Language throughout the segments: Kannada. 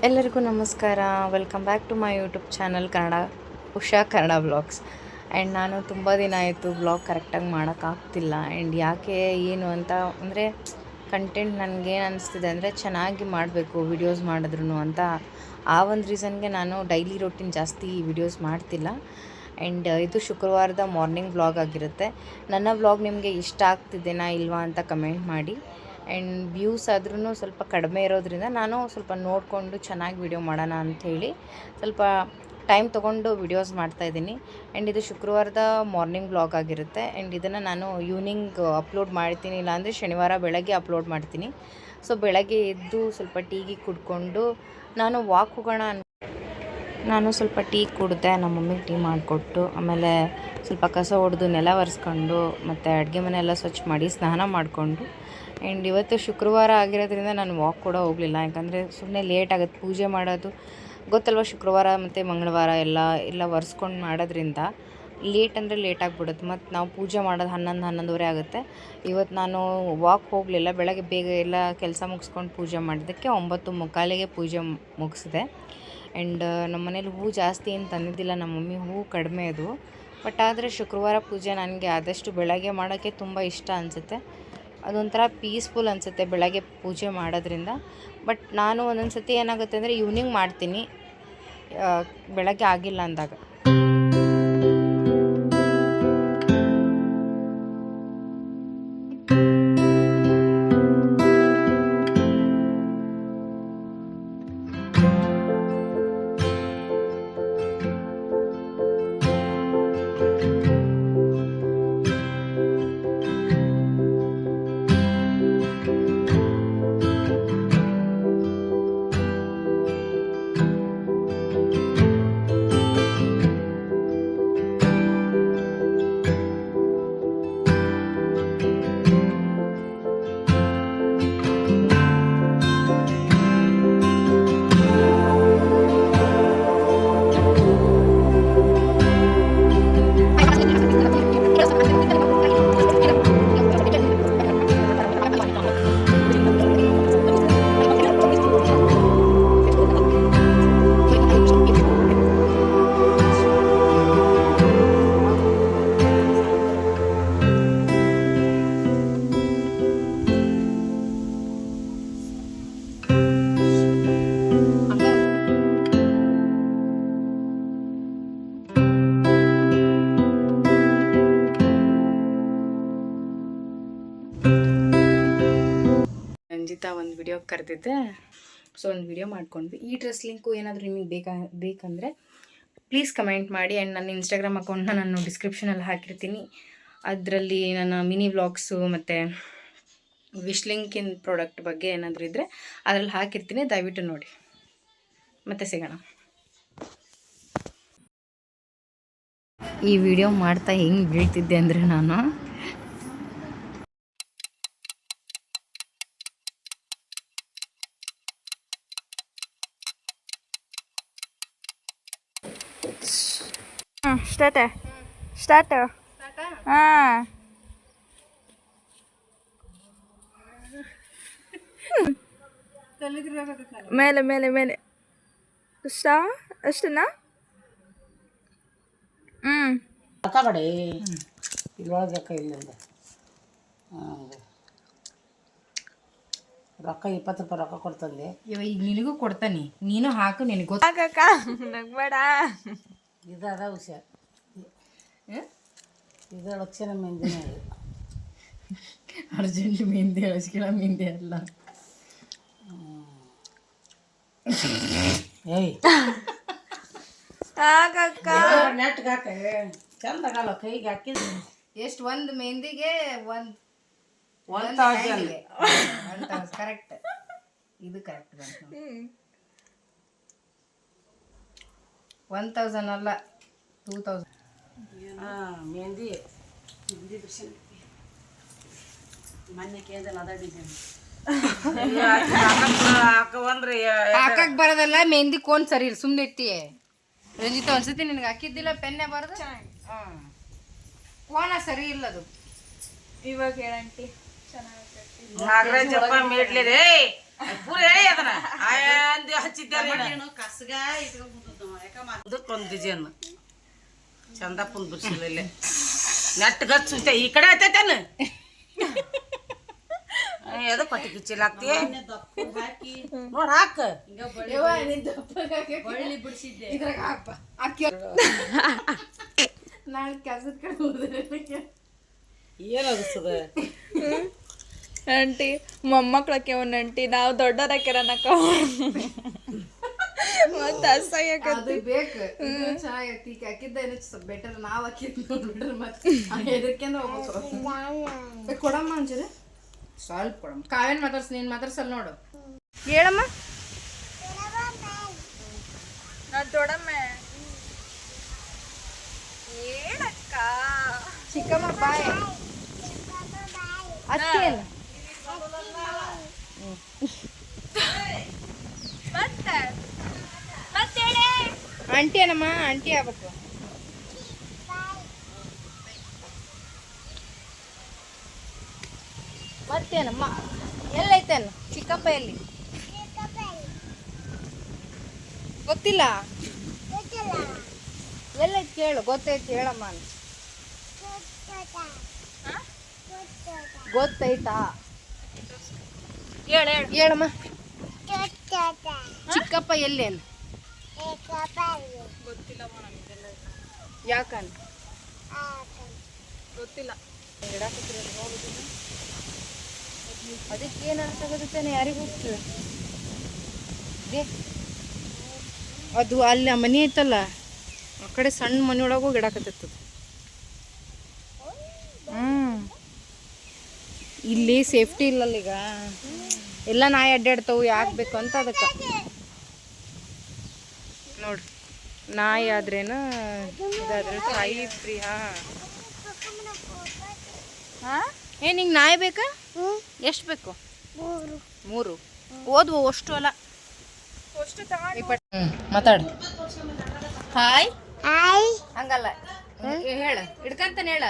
ಎಲ್ಲರಿಗೂ ನಮಸ್ಕಾರ. Welcome back to my YouTube channel Usha Kannada vlogs. And ನಾನು ತುಂಬ ದಿನ ಆಯಿತು ವ್ಲಾಗ್ ಕರೆಕ್ಟಾಗಿ ಮಾಡೋಕ್ಕಾಗ್ತಿಲ್ಲ. ಆ್ಯಂಡ್ ಯಾಕೆ ಏನು ಅಂತ ಅಂದರೆ ಕಂಟೆಂಟ್ ನನಗೇನು ಅನಿಸ್ತಿದೆ ಅಂದರೆ ಚೆನ್ನಾಗಿ ಮಾಡಬೇಕು ವಿಡಿಯೋಸ್ ಮಾಡಿದ್ರು ಅಂತ. ಆ ಒಂದು ರೀಸನ್ಗೆ ನಾನು ಡೈಲಿ ರೂಟೀನ್ ಜಾಸ್ತಿ ವಿಡಿಯೋಸ್ ಮಾಡ್ತಿಲ್ಲ. ಆ್ಯಂಡ್ ಇದು ಶುಕ್ರವಾರದ ಮಾರ್ನಿಂಗ್ ವ್ಲಾಗ್ ಆಗಿರುತ್ತೆ. ನನ್ನ ವ್ಲಾಗ್ ನಿಮಗೆ ಇಷ್ಟ ಆಗ್ತಿದೆನಾ ಇಲ್ವಾ ಅಂತ ಕಮೆಂಟ್ ಮಾಡಿ. ಆ್ಯಂಡ್ ವ್ಯೂಸ್ ಆದ್ರೂ ಸ್ವಲ್ಪ ಕಡಿಮೆ ಇರೋದ್ರಿಂದ ನಾನು ಸ್ವಲ್ಪ ನೋಡಿಕೊಂಡು ಚೆನ್ನಾಗಿ ವಿಡಿಯೋ ಮಾಡೋಣ ಅಂಥೇಳಿ ಸ್ವಲ್ಪ ಟೈಮ್ ತೊಗೊಂಡು ವಿಡಿಯೋಸ್ ಮಾಡ್ತಾಯಿದ್ದೀನಿ. ಆ್ಯಂಡ್ ಇದು ಶುಕ್ರವಾರದ ಮಾರ್ನಿಂಗ್ ವ್ಲಾಗ್ ಆಗಿರುತ್ತೆ. ಆ್ಯಂಡ್ ಇದನ್ನು ನಾನು ಈವ್ನಿಂಗ್ ಅಪ್ಲೋಡ್ ಮಾಡ್ತೀನಿ, ಇಲ್ಲಾಂದರೆ ಶನಿವಾರ ಬೆಳಗ್ಗೆ ಅಪ್ಲೋಡ್ ಮಾಡ್ತೀನಿ. ಸೊ ಬೆಳಗ್ಗೆ ಎದ್ದು ಸ್ವಲ್ಪ ಟೀಗೆ ಕುಡ್ಕೊಂಡು ನಾನು ವಾಕ್ ಹೋಗೋಣ ನಾನು ಸ್ವಲ್ಪ ಟೀ ಕುಡಿದೆ, ನಮ್ಮ ಮಮ್ಮಿಗೆ ಟೀ ಮಾಡಿಕೊಟ್ಟು ಆಮೇಲೆ ಸ್ವಲ್ಪ ಕಸ ಹೊಡೆದು ನೆಲ ಒರೆಸ್ಕೊಂಡು ಮತ್ತು ಅಡುಗೆ ಮನೆಯೆಲ್ಲ ಸ್ವಚ್ಛ ಮಾಡಿ ಸ್ನಾನ ಮಾಡಿಕೊಂಡು. ಆ್ಯಂಡ್ ಇವತ್ತು ಶುಕ್ರವಾರ ಆಗಿರೋದ್ರಿಂದ ನಾನು ವಾಕ್ ಕೂಡ ಹೋಗಲಿಲ್ಲ, ಯಾಕಂದರೆ ಸುಮ್ಮನೆ ಲೇಟ್ ಆಗುತ್ತೆ ಪೂಜೆ ಮಾಡೋದು ಗೊತ್ತಲ್ವ. ಶುಕ್ರವಾರ ಮತ್ತು ಮಂಗಳವಾರ ಎಲ್ಲ ಒರೆಸ್ಕೊಂಡು ಮಾಡೋದ್ರಿಂದ ಲೇಟ್ ಅಂದರೆ ಲೇಟ್ ಆಗಿಬಿಡುತ್ತೆ. ಮತ್ತು ನಾವು ಪೂಜೆ ಮಾಡೋದು 11-11:30 ಆಗುತ್ತೆ. ಇವತ್ತು ನಾನು ವಾಕ್ ಹೋಗಲಿಲ್ಲ, ಬೆಳಗ್ಗೆ ಬೇಗ ಎಲ್ಲ ಕೆಲಸ ಮುಗಿಸ್ಕೊಂಡು ಪೂಜೆ ಮಾಡಿದ್ದಕ್ಕೆ 9:45ಗೆ ಪೂಜೆ ಮುಗಿಸಿದೆ. ಆ್ಯಂಡ್ ನಮ್ಮ ಮನೇಲಿ ಹೂವು ಜಾಸ್ತಿ ಏನು ತಂದಿದ್ದಿಲ್ಲ, ನಮ್ಮ ಮಮ್ಮಿ ಹೂವು ಕಡಿಮೆ ಅದು. ಬಟ್ ಆದರೆ ಶುಕ್ರವಾರ ಪೂಜೆ ನನಗೆ ಆದಷ್ಟು ಬೆಳಗ್ಗೆ ಮಾಡೋಕ್ಕೆ ತುಂಬ ಇಷ್ಟ ಅನಿಸುತ್ತೆ. ಅದೊಂಥರ ಪೀಸ್ಫುಲ್ ಅನಿಸುತ್ತೆ ಬೆಳಗ್ಗೆ ಪೂಜೆ ಮಾಡೋದ್ರಿಂದ. ಬಟ್ ನಾನು ಒಂದೊಂದು ಸತಿ ಏನಾಗುತ್ತೆ ಅಂದರೆ ಈವ್ನಿಂಗ್ ಮಾಡ್ತೀನಿ, ಬೆಳಗ್ಗೆ ಆಗಿಲ್ಲ ಅಂದಾಗ. ರಂಜಿತಾ ಒಂದು ವಿಡಿಯೋ ಕರೆದಿದ್ದೆ, ಸೊ ಒಂದು ವಿಡಿಯೋ ಮಾಡ್ಕೊಂಡ್ವಿ. ಈ ಡ್ರೆಸ್ ಲಿಂಕು ಏನಾದರೂ ನಿಮಗೆ ಬೇಕಂದರೆ ಪ್ಲೀಸ್ ಕಮೆಂಟ್ ಮಾಡಿ. ಆ್ಯಂಡ್ ನನ್ನ ಇನ್ಸ್ಟಾಗ್ರಾಮ್ ಅಕೌಂಟ್ನ ನಾನು ಡಿಸ್ಕ್ರಿಪ್ಷನಲ್ಲಿ ಹಾಕಿರ್ತೀನಿ. ಅದರಲ್ಲಿ ನನ್ನ ಮಿನಿ ವ್ಲಾಗ್ಸು ಮತ್ತು ವಿಶ್ ಲಿಂಕಿನ ಪ್ರಾಡಕ್ಟ್ ಬಗ್ಗೆ ಏನಾದರೂ ಇದ್ದರೆ ಅದರಲ್ಲಿ ಹಾಕಿರ್ತೀನಿ, ದಯವಿಟ್ಟು ನೋಡಿ. ಮತ್ತೆ ಸಿಗೋಣ. ಈ ವಿಡಿಯೋ ಮಾಡ್ತಾ ಹೆಂಗೆ ಬೀಳ್ತಿದ್ದೆ ಅಂದರೆ ನಾನು ಸ್ಟಾರ್ಟ್ ಹಾಂ ಮೇಲೆ ಮೇಲೆ ಮೇಲೆ ಅಷ್ಟನಾ? ತಗೋಬೇಡಿ ಇಲ್ಲೊಳಗೆ ಇಲ್ಲಿಂದ ರೊಕ್ಕ 20 ರೂಪಾಯಿ ರೊಕ್ಕ ಕೊಡ್ತಂದೆ. ಇವ ಈಗ ನಿನಗೂ ಕೊಡ್ತಾನೆ, ನೀನು ಹಾಕು, ನಿನಗೆ ಗೊತ್ತಾಗಕ್ಕ ನಗ್ಬೇಡ. ಇದು ಅದ ವಿಷಯ, ಇದು ಲಕ್ಷಣ ಮೆಹಂದಿನ ಅರ್ಜೆಂಟ್ ಮೆಹಂದಿ ಹಳಸ್ಕಿಳ ಮೆಹಂದಿ ಅಲ್ಲ. ಏಯ್ ಆಗಕ್ಕ ನೆಟ್ಗೆ ಹಾಕ ಚಂದಾಗಲ್ಲ, ಕೈಗೆ ಹಾಕಿದ್ ಎಷ್ಟು ಒಂದು ಮೆಹಂದಿಗೆ 1000 ಕರೆಕ್ಟ್. ಇದು ಕರೆಕ್ಟ್ ಬಂತು. 1000 ಅಲ್ಲ 2000. ಮೆಹಂದಿ ಮೊನ್ನೆ ಕೇಳ್ದಲ್ಲ ಅದ ಡಿಸೈನ್ ಹಾಕವಂದ್ರೆ ಹಾಕಕ್ ಬರೋದಲ್ಲ, ಮೆಹಂದಿ ಕೋನ್ ಸರಿ ಇಲ್ಲ, ಸುಮ್ಮನೆ ಇರ್ತಿ. ರಂಜಿತಾ ಒಂದ್ಸತಿ ನಿನಗೆ ಹಾಕಿದ್ದಿಲ್ಲ ಪೆನ್ನೆ ಬರೋದು, ಕೋನ ಸರಿ ಇಲ್ಲ ಅದು. ಇವಾಗ ಹೇಳಂಟಿ ಚೆನ್ನಾಗಿ ನಾಗರಾಜಪ್ಪ ಮೇಡ್ಲಿ ರೇ ಪೂರ ಹೇಳಿ ಅದನ್ನ ಅಂದು ಹಚ್ಚಿದ್ದೆ ಕಸ್ಗ ಇದಕ್ಕೊಂದು ಡಿಸೈನ್ ಚಂದ ಪುಂದ್ ಬಿಡ್ಸಿಲ್ಲ ಇಲ್ಲೇ ನೆಟ್ ಗಚ್ಚುತ್ತೆ ಈ ಕಡೆ ಆಯ್ತೈತೇನು ಎದು ಪಟ್ಟಿ ಕಿಚ್ಚಿಲ್ಲ ಹಾಕ್ತಿ ನೋಡ್ ಹಾಕ ನಾಳೆ ಕೆಲ್ಸದ ಕಡೆ ಹೋದ್ರೆ ಏನದ ಆಂಟಿ ಮೊಮ್ಮಕ್ಳಕ್ಕೆ ಒಂದು ಆಂಟಿ ನಾವು ದೊಡ್ಡವರಕ್ಕಿರನಕ್ಕ ಮತ್ತೆ ಅಸಹ್ಯಕ್ಕೆ ಅದು ಬೇಕು ಇದು ಚೆನ್ನಾಗೈತಿ ಈಗ ಹಾಕಿದ್ದ ಏನು ಬೆಟರ್ ನಾವು ಹಾಕಿದ್ ನೋಡ್ಬಿಟ್ರೆ ಮತ್ತೆ ಹೆದರ್ಕೆಂದ ಹೋಗ್ಬೇಕು ಕೊಡಮ್ಮ ಅಂಜರು ಸ್ವಲ್ಪ ಕೊಡಮ್ಮ ಕಾವೇನ್ ಮಾತಾಡ್ಸಿ ನೀನು ಮಾತಾಡ್ಸಲ್ಲ ನೋಡು ಹೇಳಮ್ಮ ನಾನು ದೊಡ್ಡಮ್ಮೆ ಹೇಳಕ್ಕ ಚಿಕ್ಕಮ್ಮ ಬಾಯ್ ಅತ್ತೇನು ಮತ್ತೆ ಮತ್ತೆ ಹೇಳಿ ಆಂಟಿ ಏನಮ್ಮ ಆಂಟಿ ಆಗ್ಬೇಕು ಮತ್ತೇನಮ್ಮ ಎಲ್ಲೈತೇನು ಚಿಕ್ಕಪ್ಪ ಎಲ್ಲಿ ಗೊತ್ತಿಲ್ಲ ಎಲ್ಲೈತೆ ಕೇಳು ಗೊತ್ತೈತಿ ಹೇಳಮ್ಮ ಗೊತ್ತೈತಾ ಹೇಳು ಹೇಳಮ್ಮ ಚಿಕ್ಕಪ್ಪ ಎಲ್ಲೇನು ಗೊತ್ತಿಲ್ಲ ಯಾಕಂತ ಗೊತ್ತಿಲ್ಲ ಅದಕ್ಕೆ ಏನು ಅನ್ಸಾಗತ್ತೇನೆ ಯಾರಿಗೂ ಗೊತ್ತು ಅದು ಅಲ್ಲಿ ಆ ಮನೆ ಐತಲ್ಲ ಆ ಕಡೆ ಸಣ್ಣ ಮನೆಯೊಳಗೂ ಗಿಡಕತ್ತದ ಇಲ್ಲಿ ಸೇಫ್ಟಿ ಇಲ್ಲಲ್ಲ ಈಗ ಎಲ್ಲ ನಾಯಿ ಅಡ್ಡಾಡ್ತಾವು ಯಾಕೆ ಬೇಕು ಅಂತ ಅದಕ್ಕೆ ನೋಡ್ರಿ ನಾಯಿ ಆದ್ರೇನು ಇದಾದ್ರೆ ತಾಯಿ ಫ್ರೀ ಹಾಂ ಏ ನಿಂಗೆ ನಾಯಿ ಬೇಕಾ ಎಷ್ಟು ಬೇಕು 3 ಓದ್ವು ಅಷ್ಟು ಅಲ್ಲ ಅಷ್ಟು ತಗೊಂಡು ಮಾತಾಡು ಹಾಯ್ ಹಂಗಲ್ಲ ಹೇಳ ಹಿಡ್ಕಂತಾನೆ ಹೇಳ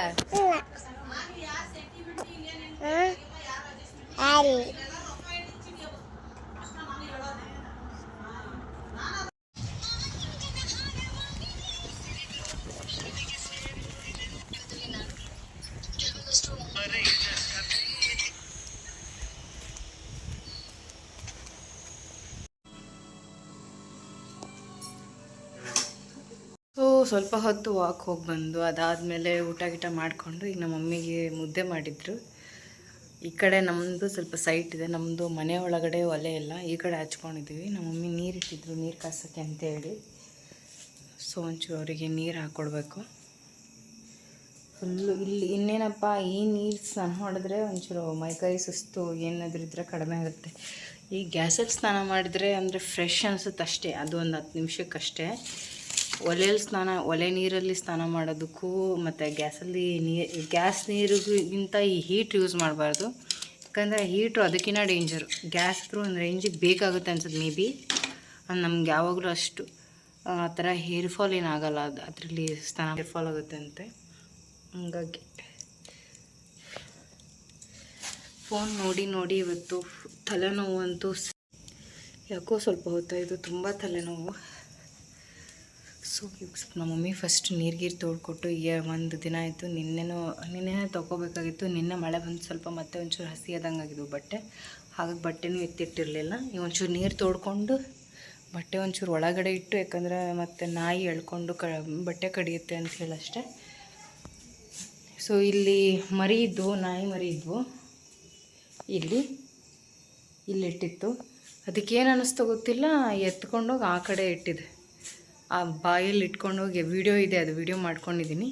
ಸ್ವಲ್ಪ ಹೊತ್ತು ವಾಕ್ ಹೋಗಿ ಬಂದು ಅದಾದಮೇಲೆ ಊಟ ಗೀಟ ಮಾಡಿಕೊಂಡು ಈಗ ನಮ್ಮ ಮಮ್ಮಿಗೆ ಮುದ್ದೆ ಮಾಡಿದ್ರು. ಈ ಕಡೆ ನಮ್ಮದು ಸ್ವಲ್ಪ ಸೈಟ್ ಇದೆ, ನಮ್ಮದು ಮನೆ ಒಳಗಡೆ ಒಲೆ ಎಲ್ಲ ಈ ಕಡೆ ಹಚ್ಕೊಂಡಿದ್ದೀವಿ. ನಮ್ಮ ಮಮ್ಮಿ ನೀರು ಇಟ್ಟಿದ್ರು ನೀರು ಕಾಸೋಕ್ಕೆ ಅಂತೇಳಿ. ಸೊ ಒಂಚೂರು ಅವರಿಗೆ ನೀರು ಹಾಕ್ಕೊಡ್ಬೇಕು. ಫುಲ್ಲು ಇಲ್ಲಿ ಇನ್ನೇನಪ್ಪ ಈ ನೀರು ಸ್ನಾನ ಮಾಡಿದ್ರೆ ಒಂಚೂರು ಮೈಕೈ ಸುಸ್ತು ಏನಾದರೂ ಇದ್ದರೆ ಕಡಿಮೆ ಆಗುತ್ತೆ. ಈ ಗ್ಯಾಸಲ್ಲಿ ಸ್ನಾನ ಮಾಡಿದರೆ ಅಂದರೆ ಫ್ರೆಶ್ ಅನಿಸುತ್ತೆ ಅಷ್ಟೇ, ಅದು ಒಂದು 10 ನಿಮಿಷಕ್ಕಷ್ಟೇ. ಒಲೆಯಲ್ಲಿ ಒಲೆ ನೀರಲ್ಲಿ ಸ್ನಾನ ಮಾಡೋದಕ್ಕೂ ಮತ್ತು ಗ್ಯಾಸಲ್ಲಿ ಗ್ಯಾಸ್ ನೀರಿಗಿಂತ ಈ ಹೀಟ್ ಯೂಸ್ ಮಾಡಬಾರ್ದು. ಯಾಕಂದರೆ ಹೀಟು ಅದಕ್ಕಿಂತ ಡೇಂಜರು. ಗ್ಯಾಸ್ ಹತ್ರ ಒಂದು ರೇಂಜಿಗೆ ಬೇಕಾಗುತ್ತೆ ಅನ್ಸುತ್ತೆ ಮೇ ಬಿ. ನಮ್ಗೆ ಯಾವಾಗಲೂ ಅಷ್ಟು ಆ ಥರ ಹೇರ್ ಫಾಲ್ ಏನಾಗಲ್ಲ, ಅದರಲ್ಲಿ ಸ್ನಾನ ಹೇರ್ ಫಾಲ್ ಆಗುತ್ತೆ ಅಂತೆ. ಹಂಗಾಗಿ ಫೋನ್ ನೋಡಿ ನೋಡಿ ಇವತ್ತು ತಲೆನೋವು ಅಂತೂ ಯಾಕೋ ಸ್ವಲ್ಪ ಹೊತ್ತಾಯಿತು, ತುಂಬ ತಲೆನೋವು. ಸೊ ನಮ್ಮ ಮಮ್ಮಿ ಫಸ್ಟ್ ನೀರು ತೋಡ್ಕೊಟ್ಟು ಒಂದು ದಿನ ಆಯಿತು. ನಿನ್ನೆ ತೊಗೋಬೇಕಾಗಿತ್ತು. ನಿನ್ನೆ ಮಳೆ ಬಂದು ಸ್ವಲ್ಪ ಮತ್ತೆ ಒಂಚೂರು ಹಸಿ ಆದಂಗೆ ಆಗಿದ್ವು ಬಟ್ಟೆ, ಹಾಗಾಗಿ ಬಟ್ಟೆನೂ ಎತ್ತಿಟ್ಟಿರಲಿಲ್ಲ. ಈಗ ಒಂಚೂರು ನೀರು ತೋಡ್ಕೊಂಡು ಬಟ್ಟೆ ಒಂಚೂರು ಒಳಗಡೆ ಇಟ್ಟು, ಯಾಕಂದರೆ ಮತ್ತೆ ನಾಯಿ ಎಳ್ಕೊಂಡು ಬಟ್ಟೆ ಕಡಿಯುತ್ತೆ ಅಂತ ಹೇಳಿ ಅಷ್ಟೇ. ಸೊ ಇಲ್ಲಿ ಮರಿ ಇದ್ವು, ನಾಯಿ ಮರಿ ಇದ್ವು, ಇಲ್ಲಿಟ್ಟಿತ್ತು. ಅದಕ್ಕೇನು ಅನ್ನಿಸ್ತು ಗೊತ್ತಿಲ್ಲ, ಎತ್ಕೊಂಡೋಗಿ ಆ ಕಡೆ ಇಟ್ಟಿದೆ. ಆ ಬಾಯಲ್ಲಿ ಇಟ್ಕೊಂಡೋಗಿ ವಿಡಿಯೋ ಇದೆ, ಅದು ವಿಡಿಯೋ ಮಾಡ್ಕೊಂಡಿದ್ದೀನಿ.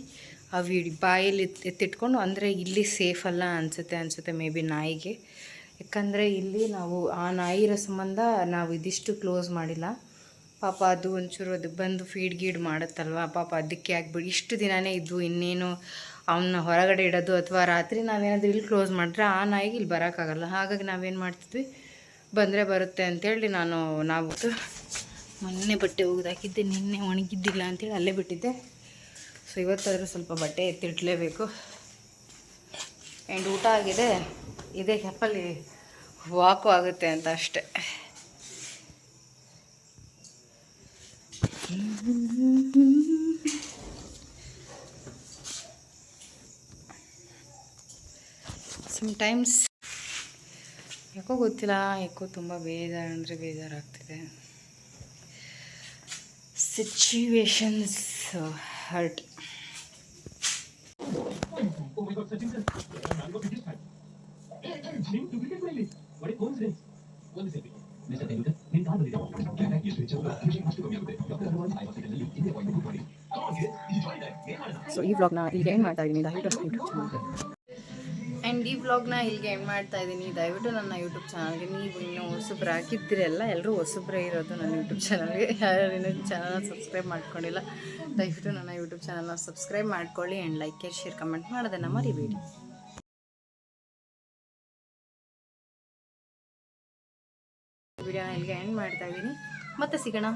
ಆ ಬಾಯಲ್ಲಿ ಎತ್ತಿಟ್ಕೊಂಡು, ಅಂದರೆ ಇಲ್ಲಿ ಸೇಫ್ ಅಲ್ಲ ಅನಿಸುತ್ತೆ ಮೇ ಬಿ ನಾಯಿಗೆ. ಯಾಕಂದರೆ ಇಲ್ಲಿ ನಾವು ಆ ನಾಯಿ ಇರೋ ಸಂಬಂಧ ನಾವು ಇದಿಷ್ಟು ಕ್ಲೋಸ್ ಮಾಡಿಲ್ಲ. ಪಾಪ ಅದು ಒಂಚೂರು ಅದು ಬಂದು ಫೀಡ್ ಮಾಡುತ್ತಲ್ವ, ಪಾಪ ಅದಕ್ಕೆ ಆಗ್ಬಿಡಿ ಇಷ್ಟು ದಿನವೇ ಇದ್ವು. ಇನ್ನೇನು ಅವನ್ನ ಹೊರಗಡೆ ಇಡೋದು ಅಥವಾ ರಾತ್ರಿ ನಾವೇನಾದರೂ ಇಲ್ಲಿ ಕ್ಲೋಸ್ ಮಾಡಿದ್ರೆ ಆ ನಾಯಿಗೆ ಇಲ್ಲಿ ಬರೋಕ್ಕಾಗಲ್ಲ. ಹಾಗಾಗಿ ನಾವೇನು ಮಾಡ್ತಿದ್ವಿ, ಬಂದರೆ ಬರುತ್ತೆ ಅಂಥೇಳಿ ನಾವು ಮೊನ್ನೆ ಬಟ್ಟೆ ಒಗೆದಾಕಿದ್ದೆ, ನಿನ್ನೆ ಒಣಗಿದ್ದಿಲ್ಲ ಅಂಥೇಳಿ ಅಲ್ಲೇ ಬಿಟ್ಟಿದ್ದೆ. ಸೊ ಇವತ್ತಾದರೂ ಸ್ವಲ್ಪ ಬಟ್ಟೆ ಎತ್ತಿಡಲೇಬೇಕು. ಆ್ಯಂಡ್ ಊಟ ಆಗಿದೆ. ಇದೇ ಗ್ಯಾಪಲ್ಲಿ ವಾಕು ಆಗುತ್ತೆ ಅಂತ ಅಷ್ಟೆ. ಸಮ್ಟೈಮ್ಸ್ ಯಾಕೋ ಗೊತ್ತಿಲ್ಲ, ಯಾಕೋ ತುಂಬ ಬೇಜಾರಾಗ್ತಿದೆ. Situations hurt. ಸೊ ಈ ವ್ಲಾಗ್ನ ಈಗ ಏನು ಮಾಡ್ತಾ ಇದ್ದೀನಿ, ಈ ವ್ಲಾಗ್ನ ಇಲ್ಲಿಗೆ ಎಂಡ್ ಮಾಡ್ತಾ ಇದ್ದೀನಿ. ದಯವಿಟ್ಟು ನನ್ನ ಯೂಟ್ಯೂಬ್ ಚಾನಲ್ಗೆ ನೀವು ಇನ್ನೂ ಹೊಸಬ್ರಾಗಿದ್ದಿರಲ್ಲ, ಎಲ್ಲರೂ ಹೊಸಬ್ರೇ ಇರೋದು ನನ್ನ ಯೂಟ್ಯೂಬ್ ಚಾನಲ್ಗೆ. ಯಾರು ಇನ್ನೂ ಚಾನಲ್ನ ಸಬ್ಸ್ಕ್ರೈಬ್ ಮಾಡ್ಕೊಂಡಿಲ್ಲ, ದಯವಿಟ್ಟು ನನ್ನ ಯೂಟ್ಯೂಬ್ ಚಾನಲ್ನ ಸಬ್ಸ್ಕ್ರೈಬ್ ಮಾಡ್ಕೊಳ್ಳಿ. ಆ್ಯಂಡ್ ಲೈಕ್ ಶೇರ್ ಕಮೆಂಟ್ ಮಾಡೋದನ್ನು ಮರಿಬೇಡಿ. ವಿಡಿಯೋನ ಇಲ್ಲಿಗೆ ಎಂಡ್ ಮಾಡ್ತಾ ಇದ್ದೀನಿ. ಮತ್ತೆ ಸಿಗೋಣ.